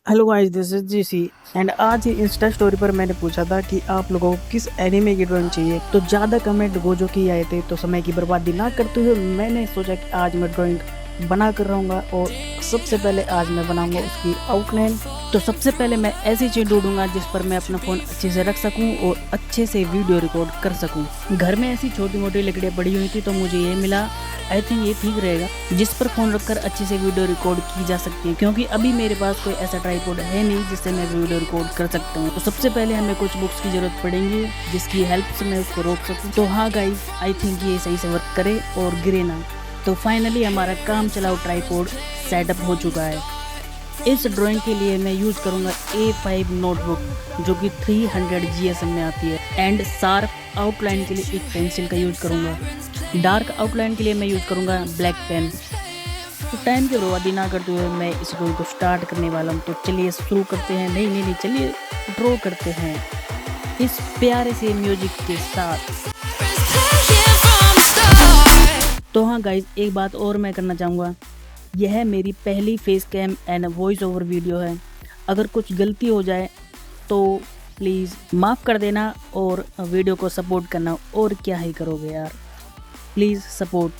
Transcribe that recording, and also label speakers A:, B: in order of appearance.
A: Hello guys, this is GC and आज ही Insta story पर मैंने पूछा था कि आप लोगों को किस एनिमे की ड्राइंग चाहिए। तो ज़्यादा कमेंट गोजो की आए थे, तो समय की बर्बादी ना करते हुए मैंने सोचा कि आज मैं ड्राइंग बना कर रहूँगा। और सबसे पहले आज मैं बनाऊँगा उसकी आउटलाइन। तो सबसे पहले मैं ऐसी चीज़ ढूंढूंगा जिस पर मैं अपना फ़ोन अच्छे से रख सकूं और अच्छे से वीडियो रिकॉर्ड कर सकूं। घर में ऐसी छोटी मोटी लकड़ियाँ पड़ी हुई थी तो मुझे ये मिला। आई थिंक ये ठीक रहेगा जिस पर फ़ोन रखकर अच्छे से वीडियो रिकॉर्ड की जा सकती है, क्योंकि अभी मेरे पास कोई ऐसा ट्राइपॉड है नहीं जिससे मैं वीडियो रिकॉर्ड कर सकता हूँ। तो सबसे पहले हमें कुछ बुक्स की ज़रूरत पड़ेगी जिसकी हेल्प से मैं उसको रोक सकूँ। तो हाँ गाइस, आई थिंक ये सही से वर्क करे और गिरे ना। तो फाइनली हमारा काम चलाओ ट्राइपॉड सेटअप हो चुका है। इस ड्राइंग के लिए मैं यूज़ करूँगा A5 नोटबुक जो कि 300 GSM में आती है। एंड शार्प आउटलाइन के लिए एक पेंसिल का यूज़ करूँगा। डार्क आउटलाइन के लिए मैं यूज़ करूँगा ब्लैक पेन। तो टाइम की बर्बादी ना करते हुए मैं इस ड्राइंग को स्टार्ट करने वाला हूँ। तो चलिए शुरू करते हैं। नहीं, चलिए ड्रॉ करते हैं इस प्यारे से म्यूजिक के साथ। तो हाँ गाइज, एक बात और मैं करना चाहूँगा, यह मेरी पहली face cam and voice over video है। अगर कुछ गलती हो जाए तो प्लीज़ माफ़ कर देना और वीडियो को सपोर्ट करना। और क्या ही करोगे यार, प्लीज़ सपोर्ट।